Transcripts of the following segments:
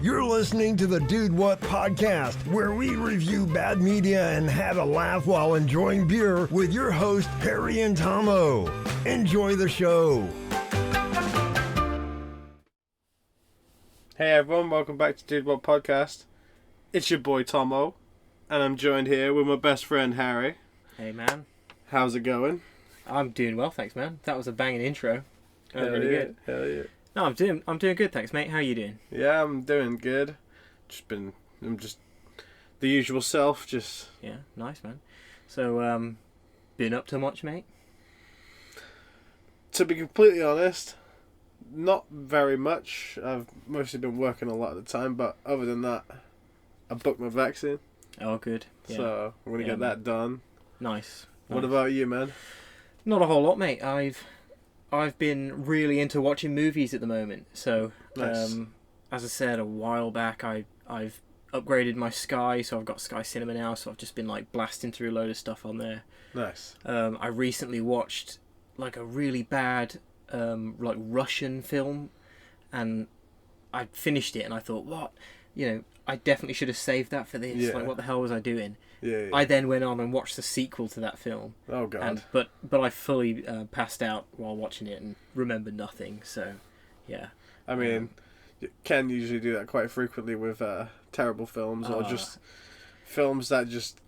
You're listening to the Dude What Podcast, where we review bad media and have a laugh while enjoying beer with your host, Harry and Tomo. Enjoy the show. Hey everyone, welcome back to Dude What Podcast. It's your boy Tomo, and I'm joined here with my best friend Harry. Hey man. How's it going? I'm doing well, thanks man. That was a banging intro. Hell Really yeah, good. hell yeah. No, I'm doing good, thanks mate. How are you doing? Yeah, I'm doing good. I'm just the usual self, Yeah, nice man. So, been up to much, mate? To be completely honest, not very much. I've mostly been working a lot of the time, but other than that, I booked my vaccine. Oh, good. Yeah. So I'm gonna get that done. Nice. What about you, man? Not a whole lot, mate. I've been really into watching movies at the moment. So, Nice. as I said a while back, I've upgraded my Sky, so I've got Sky Cinema now. So I've just been like blasting through a load of stuff on there. Nice. I recently watched like a really bad like Russian film, and I finished it and I thought, what? I definitely should have saved that for this. Yeah. Like, what the hell was I doing? Yeah. I then went on and watched the sequel to that film. Oh god. But I fully passed out while watching it and remembered nothing. So, yeah. I mean, Ken usually do that quite frequently with terrible films or just films that just,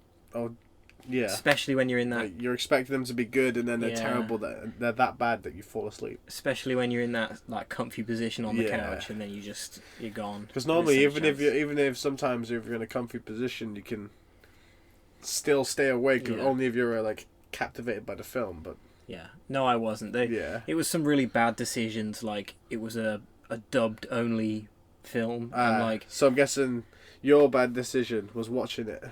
yeah. Especially when you're in that. Like, you're expecting them to be good and then they're Yeah. terrible. That they're that bad that you fall asleep. Especially when you're in that like comfy position on the Yeah. couch and then you're gone. Because normally, There's some even if sometimes if you're in a comfy position, you can still stay awake. Yeah. Only if you're like captivated by the film. But Yeah. No, I wasn't. yeah. It was some really bad decisions. Like, it was a dubbed only film. And like, So I'm guessing your bad decision was watching it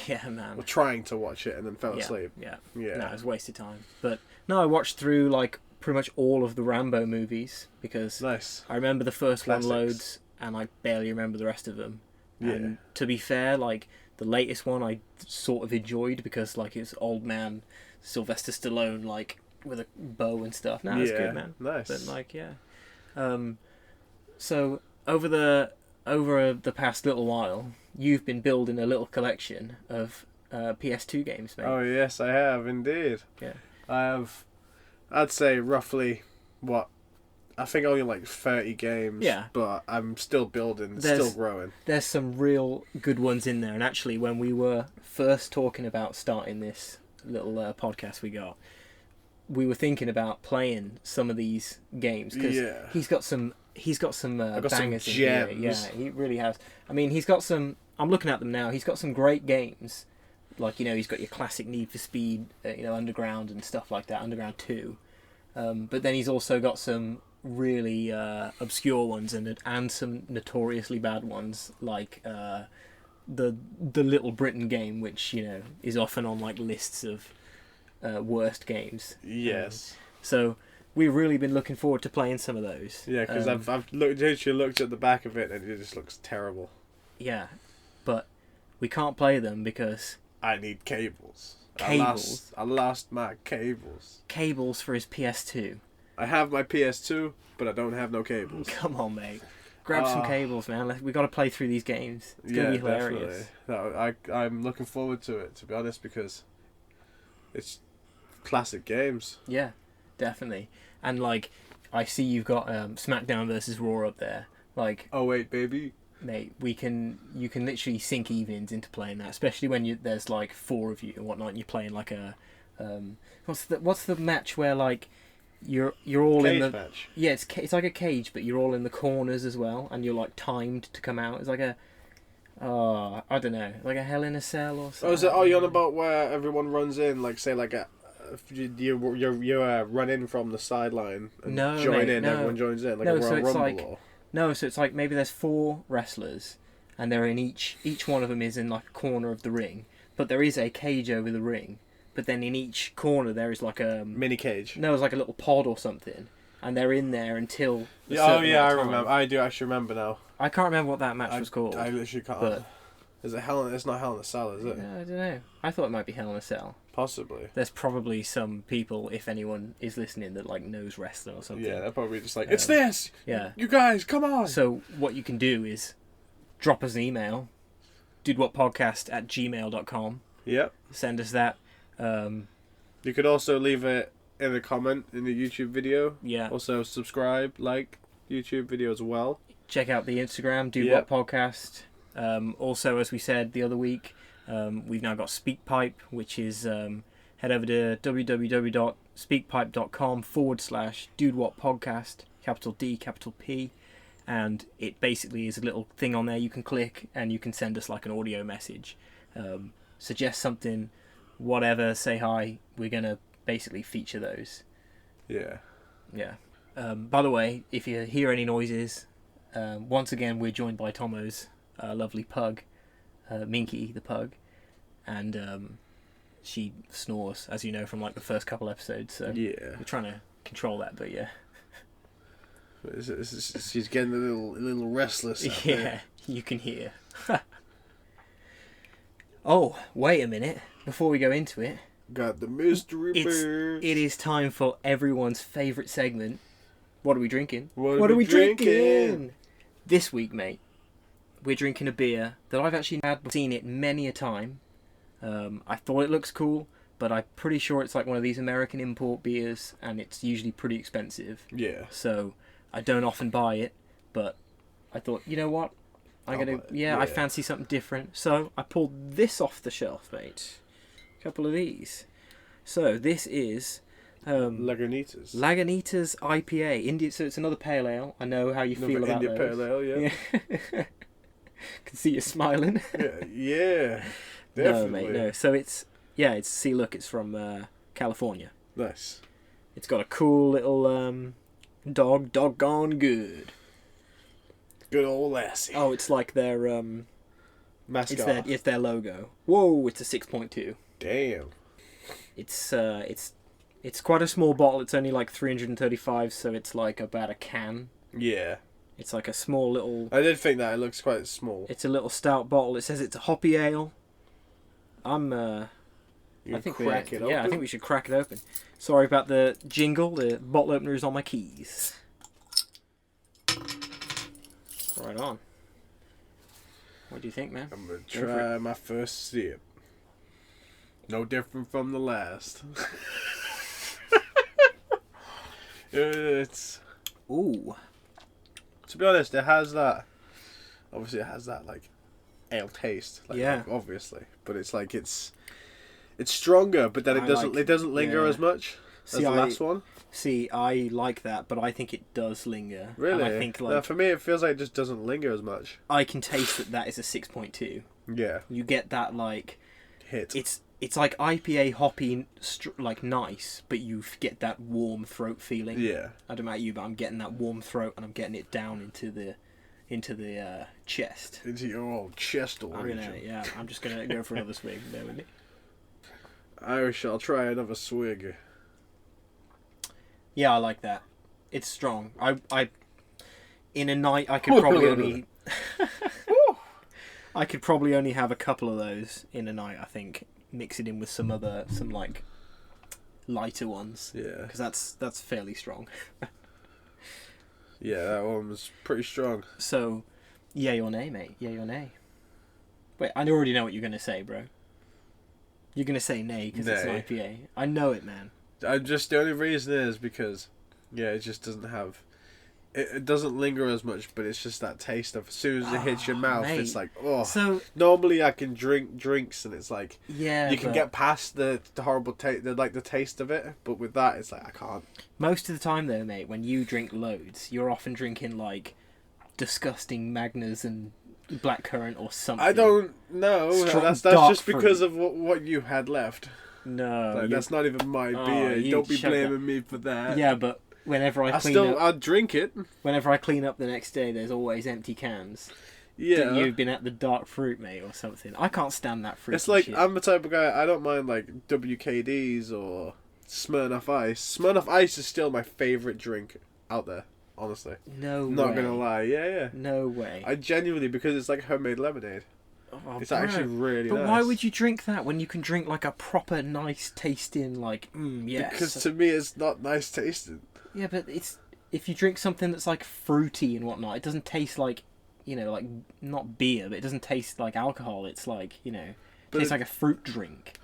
yeah, man. or trying to watch it and then fell Yeah, asleep. yeah. Yeah. No, it was a waste of time. But no, I watched through like pretty much all of the Rambo movies because Nice. I remember the first Classics. one loads and I barely remember the rest of them. Yeah. And to be fair, like the latest one I sort of enjoyed because like it's old man Sylvester Stallone like with a bow and stuff. No, it's good, man. Nice. But like, yeah. So over the past little while, you've been building a little collection of PS2 games, mate. Oh yes, I have indeed. Yeah. I have, I'd say roughly, I think only like 30 games. Yeah. But I'm still building, it's There's- still growing. There's some real good ones in there. And actually, when we were first talking about starting this little podcast we were thinking about playing some of these games because Yeah. he's got some I've got some bangers in here. gems. Yeah, he really has. I mean, he's got some. I'm looking at them now. He's got some great games, like he's got your classic Need for Speed, Underground and stuff like that, Underground 2. But then he's also got some really obscure ones and some notoriously bad ones, like the Little Britain game, which is often on like lists of worst games. Yes. So we've really been looking forward to playing some of those. Yeah, because I've literally looked at the back of it and it just looks terrible. Yeah, but we can't play them because I need cables. Cables? I lost my cables. cables for his PS2. I have my PS2, but I don't have no cables. Come on, mate. Grab some cables, man. We got to play through these games. It's gonna be hilarious. Definitely. No, I'm looking forward to it, to be honest, because it's classic games. Yeah, definitely. And like, I see you've got SmackDown versus Raw up there. Like, Oh wait, baby. mate, you can literally sink evenings into playing that, especially when there's like 4 of you and whatnot. And you're playing like a what's the match where like you're all Cage in the match. yeah, it's like a cage, but you're all in the corners as well, and you're like timed to come out. It's like a I don't know, like a Hell in a Cell or something. Oh, is it? Oh, you're on about where everyone runs in, like say like you run in from the sideline and join in. no. Everyone joins in like No, a so Royal it's Rumble. like- No, so it's like maybe there's 4 wrestlers, and they're in each one of them is in like a corner of the ring, but there is a cage over the ring. But then in each corner there is like a mini cage. no, it's like a little pod or something, and they're in there until. a Yeah, oh certain yeah, I amount of time. remember. I do actually remember now. I can't remember what that match was called. I literally can't. but Is it Hell? It's not Hell in a Cell, is it? I don't know. I thought it might be Hell in a Cell. Possibly. There's probably some people, if anyone is listening, that like knows wrestling or something. Yeah, they're probably just like, it's this. Yeah. You guys, come on. So what you can do is drop us an email, dudewutpodcast@gmail.com. Yep. Send us that. You could also leave it in a comment in the YouTube video. Yeah. Also subscribe, like YouTube video as well. Check out the Instagram, Dude Yep. What Podcast. Also, as we said the other week, we've now got SpeakPipe, which is head over to www.speakpipe.com/dudewhatpodcast, capital D, capital P, and it basically is a little thing on there you can click and you can send us like an audio message. Suggest something, whatever, say hi. We're going to basically feature those. Yeah. Yeah. By the way, if you hear any noises, once again we're joined by Tomo's lovely pug, Minky the pug, and she snores, as you know from like the first couple episodes. So Yeah. we're trying to control that, but yeah. She's getting a little restless. Out Yeah, there. you can hear. Oh, wait a minute! Before we go into it, Got the mystery birds. it is time for everyone's favourite segment. What are we drinking? What are we drinking? This week, mate, we're drinking a beer that I've actually seen it many a time. I thought it looks cool, but I'm pretty sure it's like one of these American import beers, and it's usually pretty expensive. Yeah. So I don't often buy it, but I thought, you know what? I fancy something different. So I pulled this off the shelf, mate. A couple of these. So this is Lagunitas. Lagunitas IPA. India. So it's another pale ale. I know how you feel about India those. Pale Ale, yeah. Can see you smiling. Yeah. No, Definitely. mate, no. So it's see, look, it's from California. Nice. It's got a cool little doggone good. Good old lassie. Oh, it's like their Mascot. it's their logo. Whoa, it's a 6.2. Damn. It's quite a small bottle. It's only like 335, so it's like about a can. Yeah. It's like a small little. I did think that it looks quite small. It's a little stout bottle. It says it's a hoppy ale. I think crack it open. Yeah, I think we should crack it open. Sorry about the jingle. The bottle opener is on my keys. Right on. What do you think, man? I'm gonna try my first sip. No different from the last. It's. Ooh. To be honest, it has that. Obviously, it has that like ale taste. Like, Yeah. obviously, but it's like it's stronger, but then I it doesn't linger yeah. as much as the last one. See, I like that, but I think it does linger. Really? And I think No, for me, it feels like it just doesn't linger as much. I can taste that is a 6.2. Yeah. You get that like Hit. it's like IPA hoppy, like nice, but you get that warm throat feeling. Yeah. I don't know about you, but I'm getting that warm throat, and I'm getting it down into the chest. Into your old chest region. I'm just gonna go for another swig. There with me. I shall try another swig. Yeah, I like that. It's strong. I in a night I could probably only I could probably only have a couple of those in a night. I think mix it in with some like lighter ones. Yeah. Because that's fairly strong. Yeah, that one was pretty strong. So, yay or nay, mate? Yay or nay? Wait, I already know what you're gonna say, bro. You're gonna say nay because it's an Nay. IPA. I know it, man. The only reason is because, yeah, it just doesn't have. It doesn't linger as much, but it's just that taste of as soon as it hits your mouth, mate. it's like, oh. So Normally I can drink drinks and it's like yeah, you can but get past the horrible taste, the taste of it, but with that it's like I can't. most of the time though, mate, when you drink loads, you're often drinking like disgusting Magners and blackcurrant or something. I don't know. Strong That's dark just because fruit. of what you had left. No, Like, that's not even my Oh, beer. you Don't be shut blaming me for that. yeah, but whenever I clean up, I'd drink it. whenever I clean up the next day, there's always empty cans. Yeah. You've been at the dark fruit, mate, or something. I can't stand that fruit. It's like shit. I'm the type of guy. I don't mind like WKDs or Smirnoff Ice. Smirnoff Ice is still my favorite drink out there. Honestly, no way. not gonna lie. Yeah. No way. I genuinely, because it's like homemade lemonade. Oh, It's bro. actually really But nice. why would you drink that when you can drink like a proper nice tasting like yes? Because to me, it's not nice tasting. Yeah, but it's if you drink something that's like fruity and whatnot, it doesn't taste like like not beer, but it doesn't taste like alcohol. It's like, it But tastes like a fruit drink.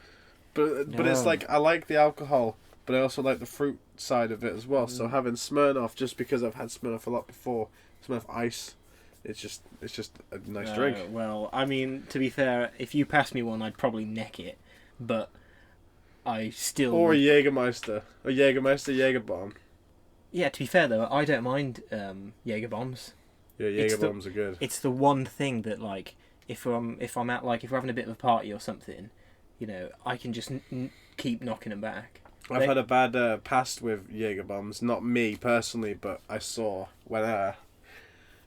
But it's like, I like the alcohol, but I also like the fruit side of it as well. So having Smirnoff, just because I've had Smirnoff a lot before, Smirnoff Ice, it's just a nice drink. Well, I mean, to be fair, if you passed me one, I'd probably neck it, but I still... Or a Jägermeister. A Jäger Bomb. Yeah, to be fair though, I don't mind Jaeger bombs. Yeah, Jaeger Bombs are good. It's the one thing that, like, if I'm at, like, if we're having a bit of a party or something, I can just keep knocking them back. I've had a bad past with Jaeger Bombs. Not me personally, but I saw when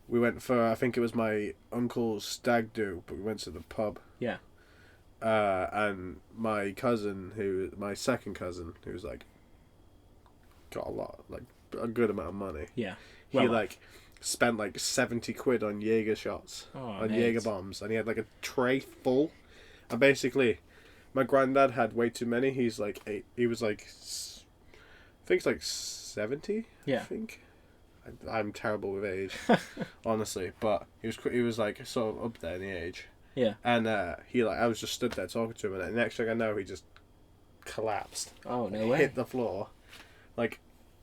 we went for, I think it was my uncle's stag do, but we went to the pub. Yeah. And my second cousin, who's like got a good amount of money. Yeah. He spent like 70 quid on Jaeger shots, on Jaeger bombs, and he had like a tray full. And basically, my granddad had way too many. He was like, I think it's like 70. Yeah. I think. I'm terrible with age, honestly, but he was like sort of up there in the age. Yeah. And I was just stood there talking to him, and the next thing I know, he just collapsed. Oh, no way. Hit the floor. Like,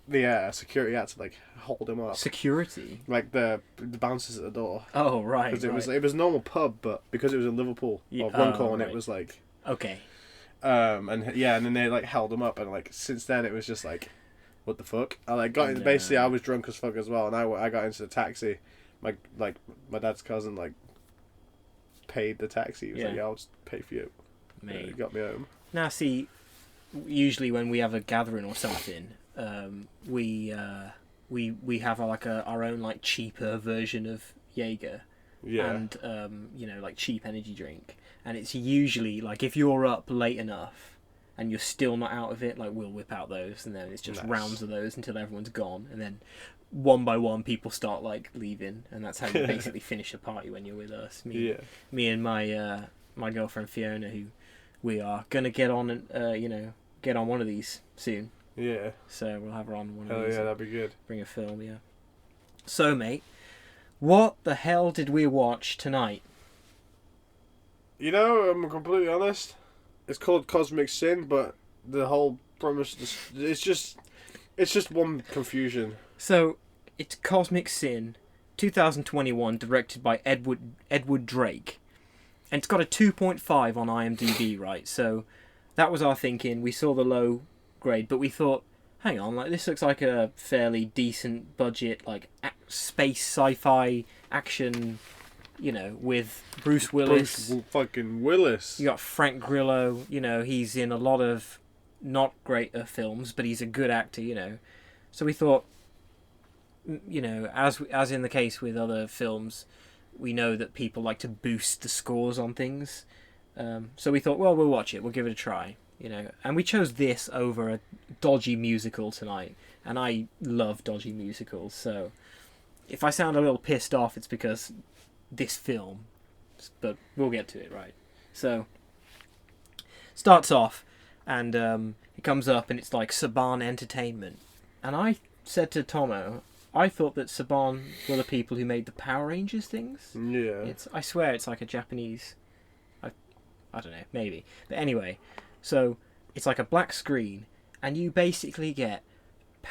the security had to like hold him up. Security? Like the bouncers at the door. Oh, right. Because it was a normal pub, but because it was in Liverpool or Runcorn, it was like. Okay. And then they like held him up, and like since then it was just like, what the fuck? I basically I was drunk as fuck as well, and I got into the taxi. My dad's cousin like paid the taxi. He was like, yeah, I'll just pay for you. Mate. He got me home. Now see, usually when we have a gathering or something, we have our own like cheaper version of Jaeger. Yeah. And like cheap energy drink. And it's usually like if you're up late enough and you're still not out of it, like we'll whip out those, and then it's just rounds of those until everyone's gone, and then one by one people start like leaving, and that's how you basically finish a party when you're with us. Me and my girlfriend Fiona, who we are gonna get on one of these soon. Yeah. So we'll have her on one of these. Oh yeah, that'd be good. Bring a film, yeah. So mate, what the hell did we watch tonight? I'm completely honest. It's called Cosmic Sin, but the whole premise, it's just one confusion. So, it's Cosmic Sin, 2021, directed by Edward Drake. And it's got a 2.5 on IMDb, right? So, that was our thinking. We saw the low grade, but we thought, hang on, like this looks like a fairly decent budget, like space sci-fi action, with Bruce Willis. Bruce fucking Willis. You got Frank Grillo. He's in a lot of not great films, but he's a good actor. So we thought, as in the case with other films, we know that people like to boost the scores on things. So we thought, well, we'll watch it. We'll give it a try. And we chose this over a dodgy musical tonight, and I love dodgy musicals. So if I sound a little pissed off, it's because this film, but we'll get to it, right? So starts off, and it comes up, and it's like Saban Entertainment, and I said to Tomo, I thought that Saban were the people who made the Power Rangers things. Yeah. I swear it's like a Japanese. I don't know, maybe, but anyway, so it's like a black screen, and you basically get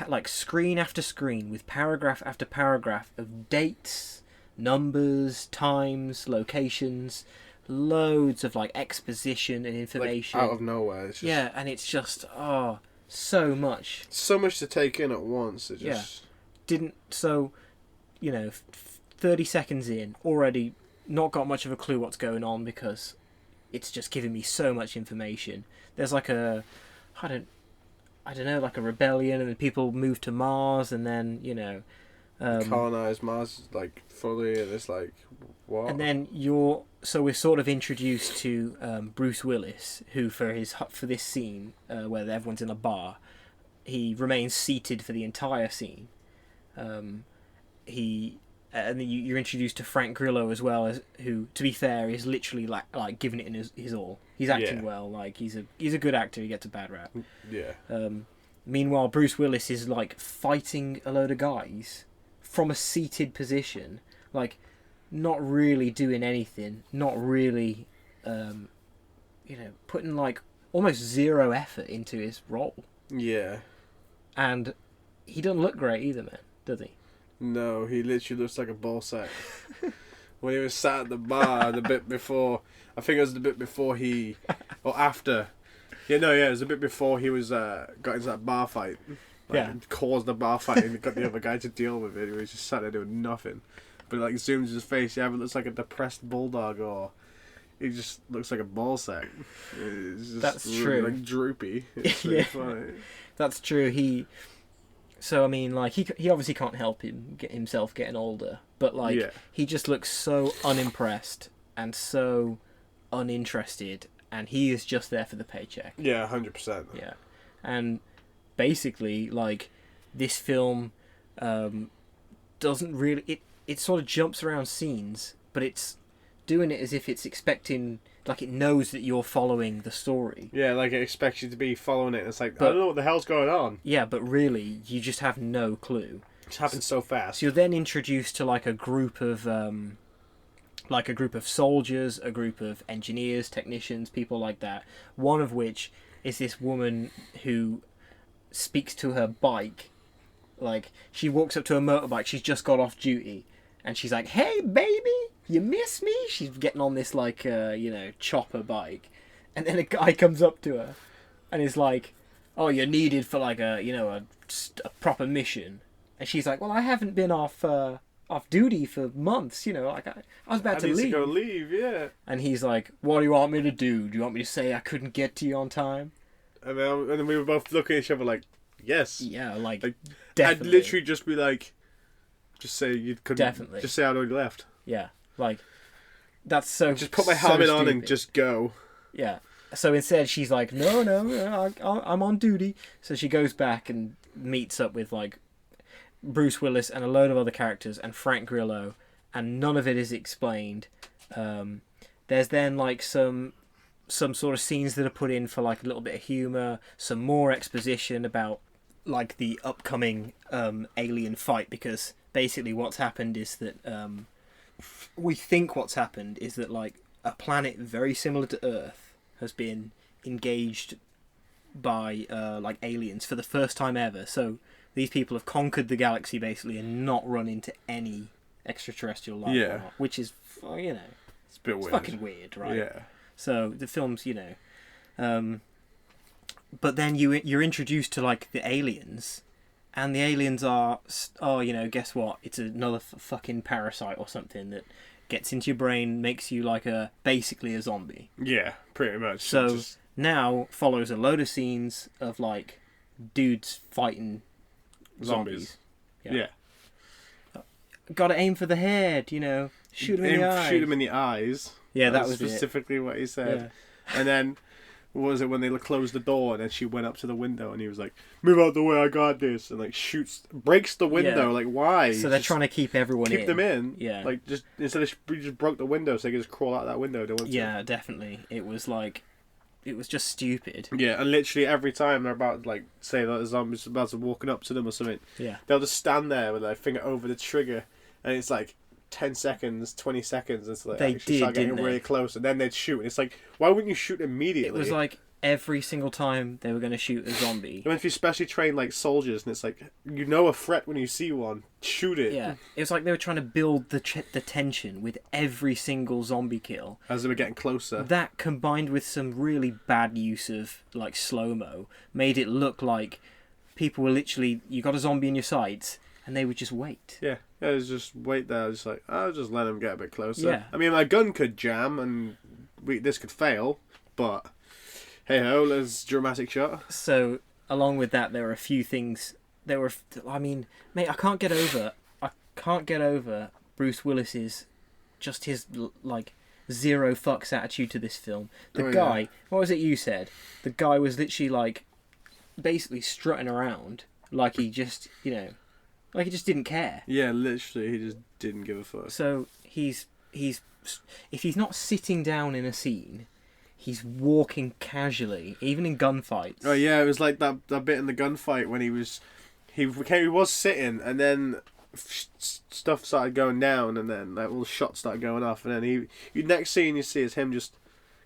like screen after screen with paragraph after paragraph of dates, numbers, times, locations, loads of like exposition and information. Like, out of nowhere. It's just... Yeah, and it's just so much. So much to take in at once. It just didn't. So 30 seconds in, already not got much of a clue what's going on because it's just giving me so much information. There's like I don't know, like a rebellion, and then people move to Mars, and then colonize Mars like fully, and it's like what? And then we're sort of introduced to Bruce Willis, who for this scene where everyone's in a bar, he remains seated for the entire scene. And then you're introduced to Frank Grillo as well, as who, to be fair, is literally like giving it in his all. He's acting well, like he's a good actor. He gets a bad rap. Yeah. Meanwhile, Bruce Willis is like fighting a load of guys from a seated position. Like, not really doing anything, not really, putting like almost zero effort into his role. Yeah. And he doesn't look great either, man, does he? No, he literally looks like a ball sack. When he was sat at the bar the bit before, I think it was the bit before or after. It was a bit before he was got into that bar fight. Caused the bar fight and got the other guy to deal with it. He was just sat there doing nothing. But like zooms his face, he either looks like a depressed bulldog or he just looks like a ball sack. It's just That's really, true. like droopy. It's really funny. That's true. He obviously can't help himself getting older, but like he just looks so unimpressed and so uninterested, and he is just there for the paycheck. Yeah, 100%. Yeah, and basically, like, this film doesn't really... It sort of jumps around scenes, but it's doing it as if it's expecting... Like, it knows that you're following the story. Yeah, like, it expects you to be following it. It's like, I don't know what the hell's going on. Yeah, but really, you just have no clue. It happens so fast. So you're then introduced to, like, a group of soldiers, a group of engineers, technicians, people like that. One of which is this woman who speaks to her bike. Like, she walks up to a motorbike, she's just got off duty, and she's like, "Hey baby, you miss me?" She's getting on this like chopper bike, and then a guy comes up to her and is like, "Oh, you're needed for like a proper mission," and she's like, "Well, I haven't been off duty for months, like I was about to leave." To go leave, yeah. And he's like, "What do you want me to do? Do you want me to say I couldn't get to you on time?" And then we were both looking at each other like, yes. Yeah, like I'd definitely. literally just be like, just say you couldn't. Definitely. Just say I'd already left. Yeah, like, that's so... Just put my helmet on and stupid. just go. Yeah. So instead she's like, no, I'm on duty. So she goes back and meets up with, like, Bruce Willis and a load of other characters and Frank Grillo, and none of it is explained. There's then, like, some sort of scenes that are put in for, like, a little bit of humour, some more exposition about, like, the upcoming alien fight, because basically what's happened is that we think what's happened is that, like, a planet very similar to Earth has been engaged by like aliens for the first time ever. So these people have conquered the galaxy basically and not run into any extraterrestrial life. Yeah. Which is, It's a bit weird. fucking weird, right? Yeah. So the film's, but then you're introduced to, like, the aliens, and the aliens are, guess what? It's another fucking parasite or something that gets into your brain, makes you like basically a zombie. Yeah, pretty much. So now follows a load of scenes of, like, dudes fighting zombies. Yeah. Gotta aim for the head, shoot him in the eyes. Shoot him in the eyes. Yeah, that That's was specifically what he said. Yeah. And then, what was it when they closed the door and then she went up to the window and he was like, "Move out the way, I got this," and like breaks the window. Yeah. Like, why? So they're trying to keep everyone keep them in. Yeah. Like, just instead of we just broke the window so they could just crawl out that window. Yeah, definitely. It was just stupid. Yeah, and literally every time they're about to, like, say that the zombie's about to walking up to them or something, Yeah. they'll just stand there with their finger over the trigger, and it's like 10 seconds, 20 seconds until they actually start getting really close, and then they'd shoot. And it's like, why wouldn't you shoot immediately? It was like every single time they were going to shoot a zombie. I mean, if you specially train, like, soldiers, and it's like, a threat when you see one, shoot it. Yeah, it was like they were trying to build the tension with every single zombie kill. As they were getting closer. That, combined with some really bad use of, like, slow-mo, made it look like people were literally, you got a zombie in your sights, and they would just wait. Yeah, it was just wait there, just like, I'll just let him get a bit closer. Yeah. I mean, my gun could jam, and this could fail, but hey-ho, let's dramatic shot. So, along with that, there were a few things. I mean, mate, I can't get over Bruce Willis's, just his, like, zero fucks attitude to this film. The guy, what was it you said? The guy was literally, like, basically strutting around like he just, like he just didn't care. Yeah, literally, he just didn't give a fuck. So he's if he's not sitting down in a scene, he's walking casually, even in gunfights. Oh yeah, it was like that bit in the gunfight when he was sitting, and then stuff started going down, and then like all the shots started going off, and then you next scene you see is him just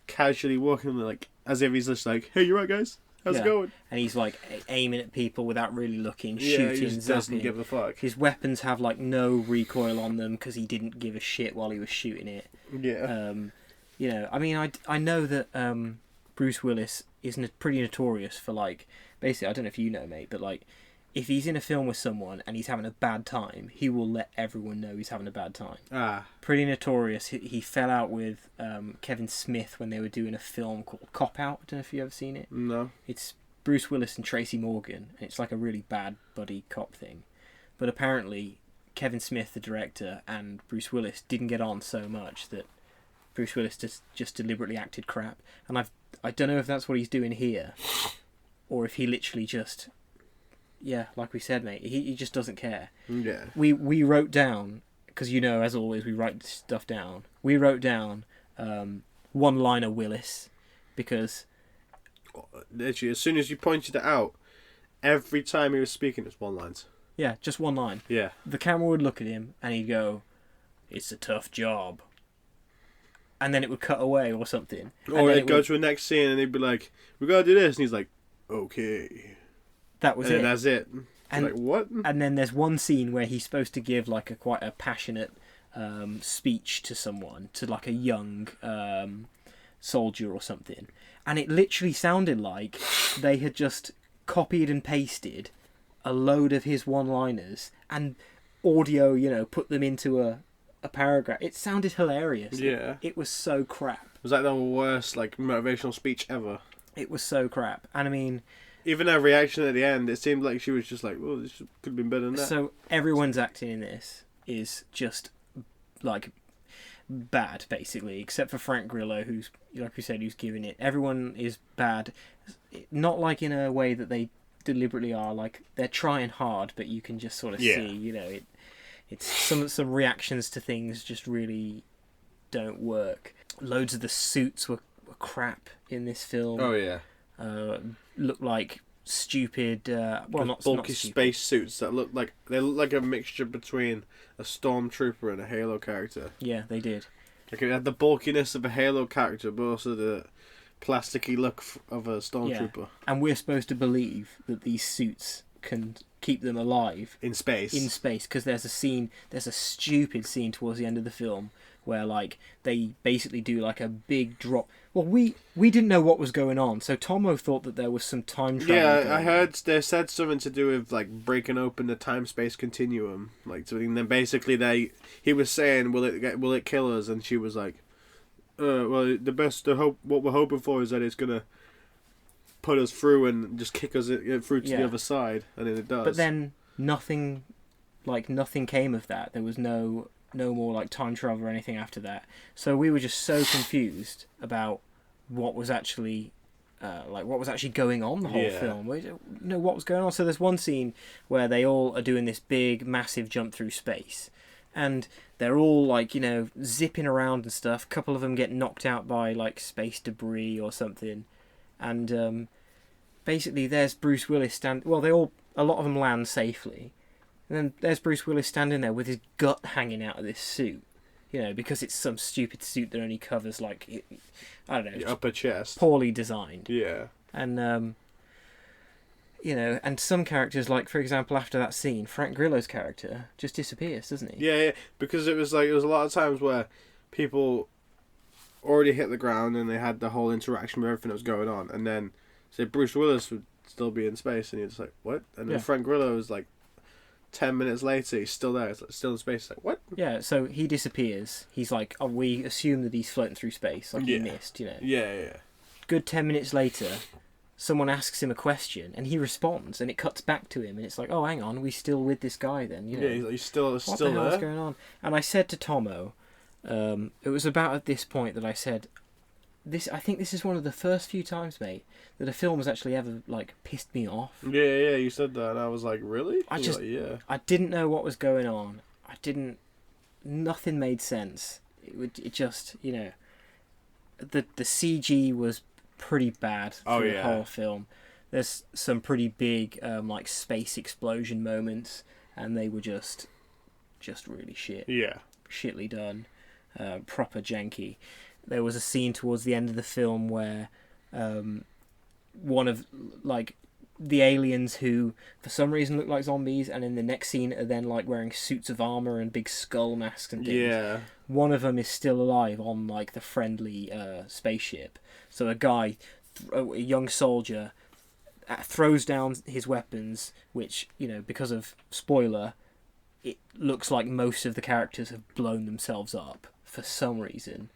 casually walking, like as if he's just like, "Hey, you right, guys? How's it going?" And he's like aiming at people without really looking, Yeah, shooting, he just doesn't zapping. give a fuck. His weapons have like no recoil on them because he didn't give a shit while he was shooting it. Yeah. You know, I mean, I know that Bruce Willis is pretty notorious for like, basically, I don't know if you know, mate, but like, if he's in a film with someone and he's having a bad time, he will let everyone know he's having a bad time. Pretty notorious. He fell out with Kevin Smith when they were doing a film called Cop Out. I don't know if you've ever seen it. No. It's Bruce Willis and Tracy Morgan, and it's like a really bad buddy cop thing. But apparently, Kevin Smith, the director, and Bruce Willis didn't get on so much that Bruce Willis just deliberately acted crap. And I don't know if that's what he's doing here, or if he literally just, yeah, like we said, mate, he just doesn't care. Yeah. We wrote down, because you know, as always, we write stuff down. We wrote down one-liner Willis, because literally, as soon as you pointed it out, every time he was speaking, it was one lines. yeah, just one line. Yeah. The camera would look at him and he'd go, "It's a tough job," and then it would cut away or something. Or it'd go to a next scene and they'd be like, "We gotta do this," and he's like, "Okay." That was and it. And that's it. And like, what? And then there's one scene where he's supposed to give like quite a passionate speech to someone, to like a young soldier or something, and it literally sounded like they had just copied and pasted a load of his one-liners and audio, you know, put them into a paragraph. It sounded hilarious. Yeah. It was so crap. It was like the worst like motivational speech ever. It was so crap. And I mean, even her reaction at the end, it seemed like she was just like, "Oh, this could have been better than that." so everyone's acting in this is just like bad, basically, except for Frank Grillo, who's, like we said, who's giving it. Everyone is bad, not like in a way that they deliberately are. Like they're trying hard, but you can just sort of see, you know, it's some reactions to things just really don't work. Loads of the suits were crap in this film. Oh yeah. Look like stupid. Well, not bulky not stupid. space suits that look like a mixture between a stormtrooper and a Halo character. Yeah, they did. Like it had the bulkiness of a Halo character, but also the plasticky look of a stormtrooper. Yeah. And we're supposed to believe that these suits can keep them alive in space. Because there's a stupid scene towards the end of the film where like they basically do like a big drop. Well, we didn't know what was going on, so Tomo thought that there was some time travel. Yeah, I heard they said something to do with like breaking open the time-space continuum, like so. And then basically he was saying, "Will it kill us?" And she was like, "Well, what we're hoping for is that it's gonna put us through and just kick us through to the other side," and then it does. But then nothing came of that. There was no more like time travel or anything after that. So we were just so confused about what was actually going on the whole film. We didn't know what was going on. So there's one scene where they all are doing this big, massive jump through space, and they're all like, you know, zipping around and stuff. A couple of them get knocked out by like space debris or something, and basically there's Bruce Willis a lot of them land safely. And then there's Bruce Willis standing there with his gut hanging out of this suit, you know, because it's some stupid suit that only covers like, I don't know, your upper chest, poorly designed. Yeah. And you know, and some characters, like for example, after that scene, Frank Grillo's character just disappears, doesn't he? Yeah, because it was a lot of times where people already hit the ground and they had the whole interaction with everything that was going on, and then say Bruce Willis would still be in space, and you're just like, what? And then Frank Grillo was like 10 minutes later, he's still there. It's like, still in space. It's like, what? Yeah, so he disappears. He's like, oh, we assume that he's floating through space, like he missed, you know. Yeah. Good 10 minutes later, someone asks him a question, and he responds, and it cuts back to him, and it's like, oh, hang on, we still with this guy then, you know. Yeah, he's still what still the hell there. is going on? And I said to Tomo, it was about at this point that I said, I think this is one of the first few times, mate, that a film has actually ever like pissed me off. Yeah, you said that, and I was like, really? I didn't know what was going on. Nothing made sense. It just, you know, the CG was pretty bad through the whole film. There's some pretty big like space explosion moments, and they were just just really shit. Yeah. Shitly done. Proper janky. There was a scene towards the end of the film where one of like the aliens who for some reason look like zombies, and in the next scene are then like wearing suits of armor and big skull masks and things. Yeah. One of them is still alive on like the friendly spaceship. So a guy, a young soldier, throws down his weapons, which, you know, because of spoiler, it looks like most of the characters have blown themselves up for some reason.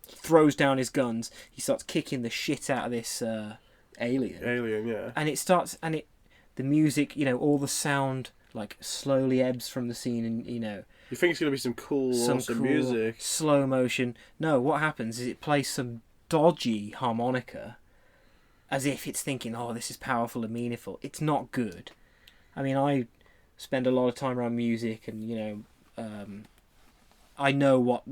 Throws down his guns. He starts kicking the shit out of this alien. Yeah. And it starts, and the music, you know, all the sound like slowly ebbs from the scene, and you know. You think it's gonna be some cool music? Slow motion. No, what happens is it plays some dodgy harmonica, as if it's thinking, "Oh, this is powerful and meaningful." It's not good. I mean, I spend a lot of time around music, and you know, I know what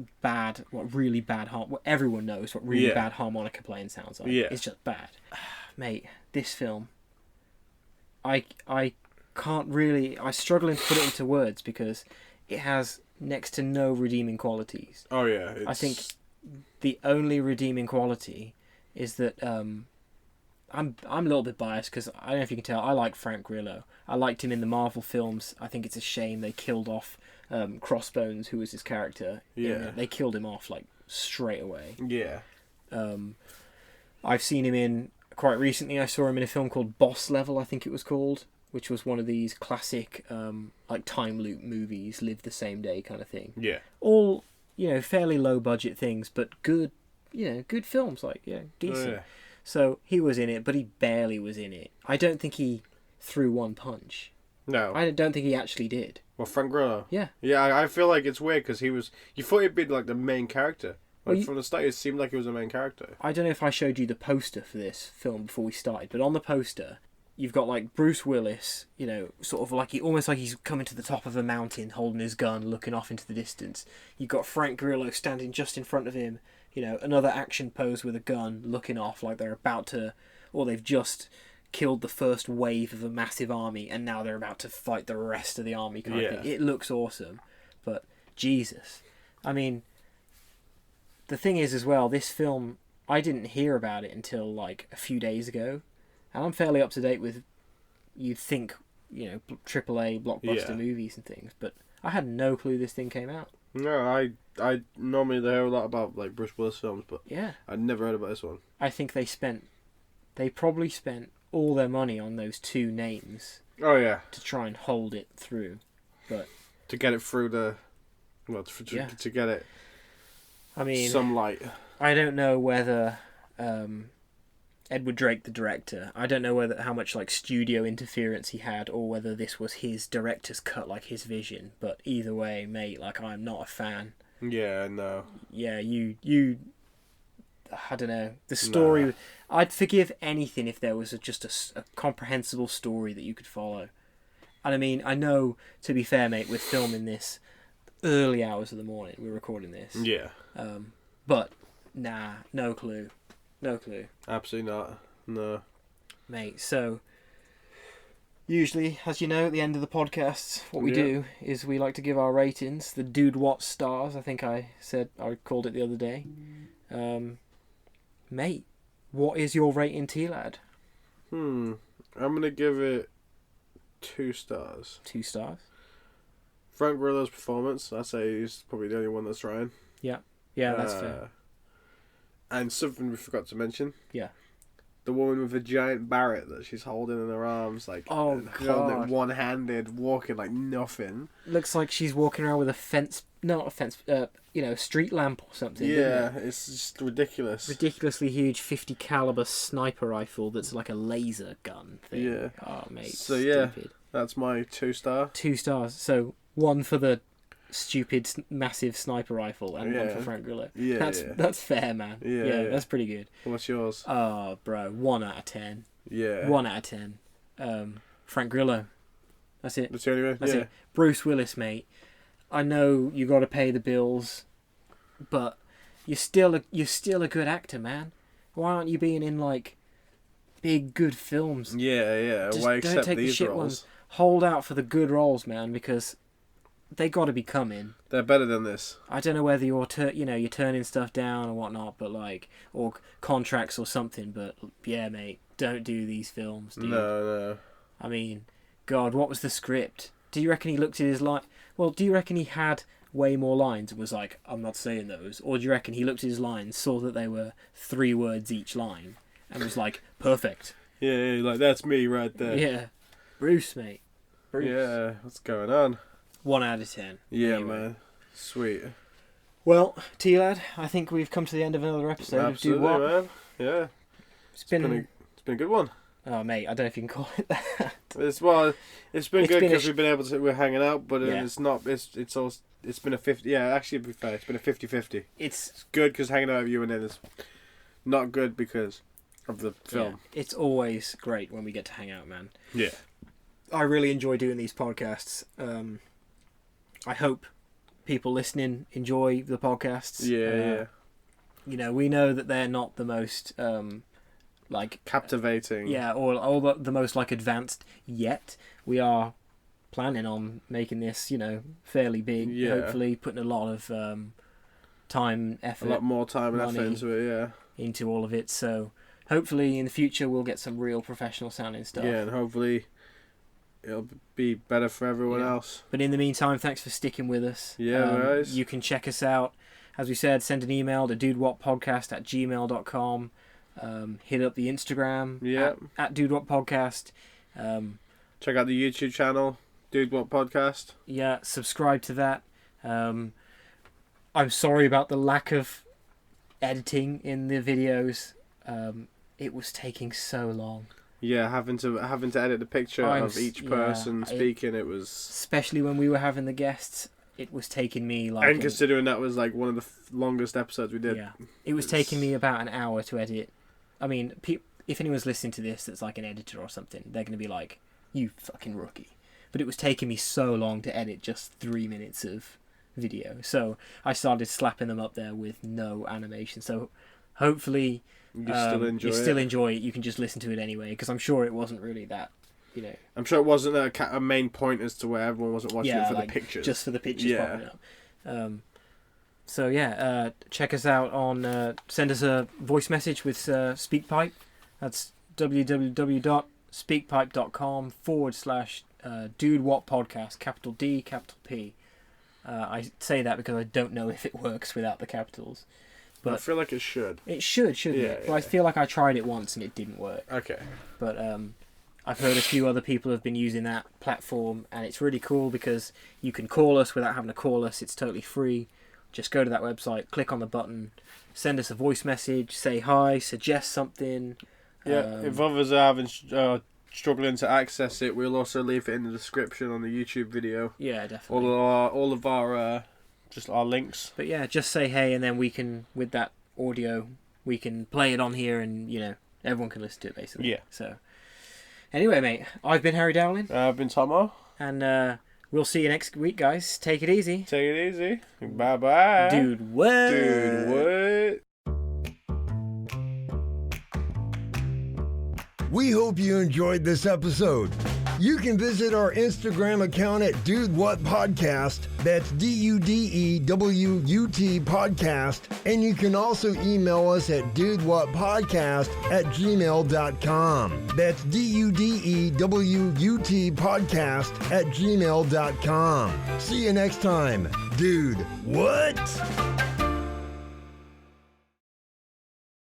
everyone knows what really bad harmonica playing sounds like. Yeah. It's just bad. Mate, this film, I can't really, I'm struggling to put it into words because it has next to no redeeming qualities. Oh yeah. I think the only redeeming quality is that I'm a little bit biased because I don't know if you can tell, I like Frank Grillo. I liked him in the Marvel films. I think it's a shame they killed off Crossbones, who was his character. Yeah. They killed him off like straight away. Yeah. I've seen him in, quite recently I saw him in a film called Boss Level, I think it was called, which was one of these classic like time loop movies, live the same day kind of thing. Yeah. All, you know, fairly low budget things, but good, you know, good films, like, yeah, decent. Oh, yeah. So he was in it, but he barely was in it. I don't think he threw one punch. No. I don't think he actually did. Well, Frank Grillo. Yeah. Yeah, I feel like it's weird because you thought he'd be like the main character. Like, from the start, it seemed like he was the main character. I don't know if I showed you the poster for this film before we started, but on the poster, you've got like Bruce Willis, you know, sort of like almost like he's coming to the top of a mountain, holding his gun, looking off into the distance. You've got Frank Grillo standing just in front of him, you know, another action pose with a gun, looking off like they're about to, or they've just killed the first wave of a massive army, and now they're about to fight the rest of the army kind of thing. It looks awesome, but Jesus, I mean, the thing is as well, this film, I didn't hear about it until like a few days ago, and I'm fairly up to date with, you'd think, you know, AAA blockbuster movies and things, but I had no clue this thing came out. No, I normally hear a lot about like Bruce Willis films, but yeah, I'd never heard about this one. I think they probably spent all their money on those two names. Oh yeah. To try and hold it through, but to get it through to get it. I mean, some light. I don't know whether Edward Drake, the director, I don't know how much like studio interference he had, or whether this was his director's cut, like his vision. But either way, mate, like, I'm not a fan. Yeah, no. Yeah, you. I don't know. The story. Nah. I'd forgive anything if there was just a comprehensible story that you could follow. And I mean, I know, to be fair, mate, we're filming this early hours of the morning. We're recording this. Yeah. But nah, no clue. No clue. Absolutely not. No. Mate, so usually, as you know, at the end of the podcast, what we do is we like to give our ratings. The Dude What stars, I think I called it the other day. Mate, what is your rating, T-Lad? I'm going to give it 2 stars. 2 stars? Frank Grillo's performance, I'd say he's probably the only one that's trying. Yeah. Yeah, that's fair. And something we forgot to mention. Yeah. The woman with a giant Barrett that she's holding in her arms, like, holding it one-handed, walking like nothing. Looks like she's walking around with a street lamp or something. Yeah, it's just ridiculous. Ridiculously huge 50 caliber sniper rifle that's like a laser gun thing. Yeah. Oh, mate. So stupid. That's my 2 star. 2 stars. So 1 for the stupid massive sniper rifle and 1 for Frank Grillo. Yeah, that's fair, man. Yeah, that's pretty good. What's yours? Oh, bro, 1 out of 10. Yeah. 1 out of 10. Frank Grillo. That's it. That's the only way. That's it. Bruce Willis, mate. I know you got to pay the bills, but you're still a good actor, man. Why aren't you being in like big good films? Yeah. Just why don't accept take these the shit roles? ones. Hold out for the good roles, man, because they got to be coming. They're better than this. I don't know whether you're turning stuff down or whatnot, but or contracts or something. But yeah, mate, don't do these films, dude. No. I mean, God, what was the script? Do you reckon he looked at his line? Well, do you reckon he had way more lines and was like, I'm not saying those? Or do you reckon he looked at his lines, saw that they were 3 words each line, and was like, perfect? Yeah, like, that's me right there. Yeah. Bruce, mate. Bruce. Yeah, what's going on? 1 out of 10. Yeah, anyway. man. Sweet. Well, T-Lad, I think we've come to the end of another episode Absolutely, of Dude What. man. Yeah. It's been a good one. Oh, mate, I don't know if you can call it that. It's been good because we've been able to. We're hanging out, but Yeah. it's not. It's been a 50. Yeah, actually, to be fair, it's been a 50-50. It's good because hanging out with you, and then it's not good because of the film. Yeah, it's always great when we get to hang out, man. Yeah. I really enjoy doing these podcasts. I hope people listening enjoy the podcasts. Yeah. You know, we know that they're not the most captivating. Yeah, or the most advanced yet. We are planning on making this, fairly big. Yeah. Hopefully, putting a lot of time, effort, A lot more time and money effort into it. Yeah. into all of it. So hopefully, in the future, we'll get some real professional sounding stuff. Yeah, and hopefully it'll be better for everyone else. But in the meantime, thanks for sticking with us. Yeah, guys. You can check us out. As we said, send an email to dudewutpodcast@gmail.com. Hit up the Instagram at dudewutpodcast. Check out the YouTube channel, Dude What Podcast. Yeah, subscribe to that. I'm sorry about the lack of editing in the videos. It was taking so long. Yeah, having to edit the picture of each person speaking, it was... Especially when we were having the guests, it was taking me And considering that was one of the longest episodes we did. Yeah, it was taking me about an hour to edit. I mean, if anyone's listening to this that's an editor or something, they're going to be like, you fucking rookie. But it was taking me so long to edit just 3 minutes of video. So I started slapping them up there with no animation. So hopefully... You still enjoy it. You can just listen to it anyway, because I'm sure it wasn't really that, I'm sure it wasn't a main point as to where everyone wasn't watching it for the pictures. Just for the pictures popping up. So yeah, check us out on. Send us a voice message with SpeakPipe. That's www.speakpipe.com/dudewhatpodcast. Capital D, capital P. I say that because I don't know if it works without the capitals. But I feel like it should. It shouldn't it? But I feel like I tried it once and it didn't work. Okay. But I've heard a few other people have been using that platform, and it's really cool because you can call us without having to call us. It's totally free. Just go to that website, click on the button, send us a voice message, say hi, suggest something. Yeah, if others are struggling to access it, we'll also leave it in the description on the YouTube video. Yeah, definitely. All of our just our links. But yeah, just say hey, and then we can, with that audio, we can play it on here, and everyone can listen to it basically. Yeah. So anyway, mate, I've been Harry Dowling. I've been Tomo. And we'll see you next week, guys. Take it easy. Take it easy. Bye bye. Dude, what? Dude, what? We hope you enjoyed this episode. You can visit our Instagram account at Dude What Podcast. That's DUDEWUT Podcast. And you can also email us at dudewutpodcast@gmail.com. That's DUDEWUT Podcast@gmail.com. See you next time. Dude, what?